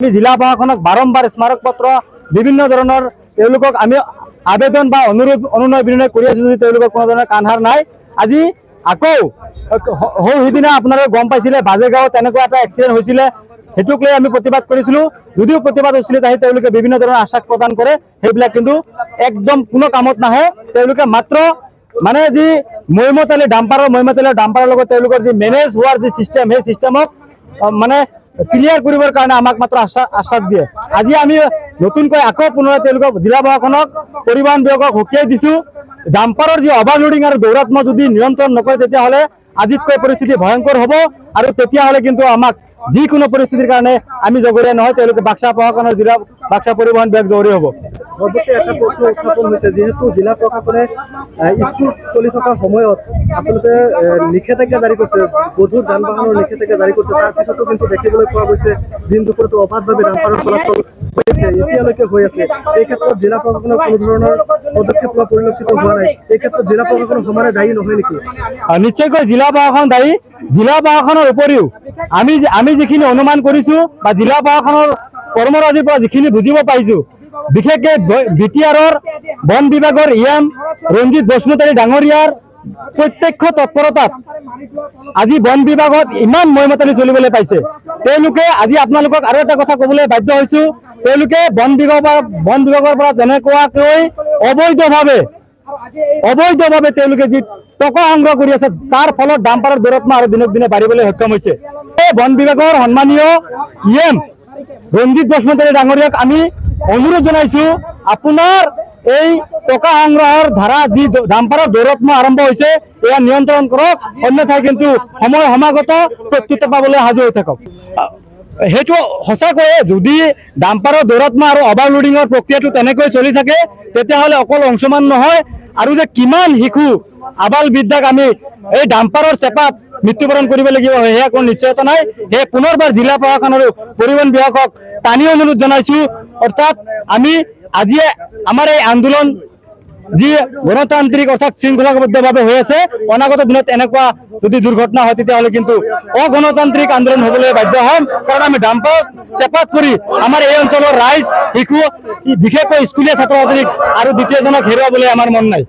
আমি জিলা প্ৰশাসনক বাৰম্বাৰ স্মাৰক পত্ৰ বিভিন্ন ধৰণৰ তেওঁলোকক আমি আবেদন বা অনুনয় বিনয় কৰি আছো, যদি তেওঁলোকৰ কোনো ধৰণৰ কাণসাৰ নাই। আজি আকৌ সিদিনা আপোনালোকে গম পাইছিলে বাজেগাঁৱত তেনেকুৱা এটা এক্সিডেণ্ট হৈছিলে, সেইটোক লৈ আমি প্ৰতিবাদ কৰিছিলো। যদিও প্ৰতিবাদ হৈছিলে আহি তেওঁলোকে বিভিন্ন ধৰণৰ আশ্বাস প্ৰদান কৰে, সেইবিলাক কিন্তু একদম কোনো কামত নাহে। তেওঁলোকে মাত্ৰ মানে যি মৈমতালী ডাম্পাৰৰ লগত তেওঁলোকৰ যি মেনেজ হোৱাৰ যি চিষ্টেম, সেই চিষ্টেমক মানে ক্লিয়াৰ কৰিবৰ কাৰণে আমাক মাত্ৰ আশ্বাস দিয়ে। আজি আমি নতুনকৈ আকৌ পুনৰ তেওঁলোকক জিলা প্ৰশাসনক পৰিবহণ বিভাগক সকীয়াই দিছো। ডাম্পাৰৰ যি অভাৰলোডিং আৰু দৌৰাত্ম যদি নিয়ন্ত্ৰণ নকৰে তেতিয়াহ'লে আজিতকৈ পৰিস্থিতি ভয়ংকৰ হ'ব, আৰু তেতিয়াহ'লে কিন্তু আমাক যিকোনো পৰিস্থিতিৰ কাৰণে আমি জগৰীয়া নহয়, তেওঁলোকে বাক্সা প্ৰশাসনৰ জিলা বাক্সা পৰিবহণ বিভাগ জগৰীয়া হ'ব। সৰ্বতে এটা প্ৰশ্ন উত্থাপন হৈছে, যিহেতু জিলা প্ৰশাসনে স্কুল চলি থকাৰ সময়ত আচলতে নিষেধাজ্ঞা জাৰি কৰিছে, গধুৰ যান বাহনৰ নিষেধাজ্ঞা জাৰি কৰিছে। তাৰপিছতো কিন্তু দেখিবলৈ পোৱা গৈছে দিন দুপৰতো অবাধভাৱে ডাম্পাৰৰ চলাচল হৈ আছে, এতিয়ালৈকে হৈ আছে। এই ক্ষেত্ৰত জিলা প্ৰশাসনৰ কোনো ধৰণৰ পদক্ষেপ লোৱা পৰিলক্ষিত হোৱা নাই। এই ক্ষেত্ৰত জিলা প্ৰশাসন সমানে দায়ী নহয় নেকি? নিশ্চয়কৈ জিলা প্ৰশাসন দায়ী। জিলা প্ৰশাসনৰ উপৰিও আমি যিখিনি অনুমান কৰিছো বা জিলা প্ৰশাসনৰ কৰ্মৰাজিৰ পৰা যিখিনি বুজিব পাৰিছো, বিশেষকৈ BTRৰ বন বিভাগৰ EM ৰঞ্জিত বসুমতাৰী ডাঙৰীয়াৰ প্ৰত্যক্ষ তৎপৰতাত আজি বন বিভাগত ইমান মৈমতালি চলিবলৈ পাইছে। তেওঁলোকে আজি আপোনালোকক আৰু এটা কথা ক'বলৈ বাধ্য হৈছো, তেওঁলোকে বন বিভাগৰ পৰা যেনেকুৱাকৈ অবৈধভাৱে তেওঁলোকে যি টকা সংগ্ৰহ কৰি আছে, তাৰ ফলত ডাম্পাৰৰ দৌৰাত্ম আৰু দিনক দিনে বাঢ়িবলৈ সক্ষম হৈছে। এই বন বিভাগৰ সন্মানীয় EM ৰঞ্জিত বসুমতাৰী ডাঙৰীয়াক আমি অনুৰোধ জনাইছো, আপোনাৰ এই টকা সংগ্ৰহৰ ধাৰা যি ডাম্পাৰৰ দৌৰাত্ম আৰম্ভ হৈছে, এয়া নিয়ন্ত্ৰণ কৰক, অন্যথাই কিন্তু সময় সমাগত প্ৰত্যুত্তৰ পাবলৈ সাজু হৈ থাকক। সেইটো সঁচাকৈয়ে যদি ডাম্পাৰৰ দৌৰাত্ম আৰু অভাৰলোডিঙৰ প্ৰক্ৰিয়াটো তেনেকৈ চলি থাকে, তেতিয়াহ'লে অকল অংশমান নহয়, আৰু যে কিমান শিশু আবাল বৃদ্ধাক আমি এই ডাম্পাৰৰ চেপাত মৃত্যুবৰণ কৰিব লাগিব সেয়া কোনো নিশ্চয়তা নাই। সেয়ে পুনৰবাৰ জিলা প্ৰশাসন আৰু পৰিবহণ বিভাগক টানি অনুৰোধ জনাইছো, অৰ্থাৎ আমি আজিয়ে আমাৰ এই আন্দোলন যি গণতান্ত্ৰিক অৰ্থাৎ শৃংখলাবদ্ধভাৱে হৈ আছে, অনাগত দিনত এনেকুৱা যদি দুৰ্ঘটনা হয় তেতিয়াহ'লে কিন্তু অগণতান্ত্ৰিক আন্দোলন হ'বলৈ বাধ্য হ'ম। কাৰণ আমি ডাম্পাৰ চেপাত পৰি আমাৰ এই অঞ্চলৰ ৰাইজ, শিশু, বিশেষকৈ স্কুলীয়া ছাত্ৰ ছাত্ৰীক আৰু দ্বিতীয়জনক হেৰুৱাবলৈ আমাৰ মন নাই।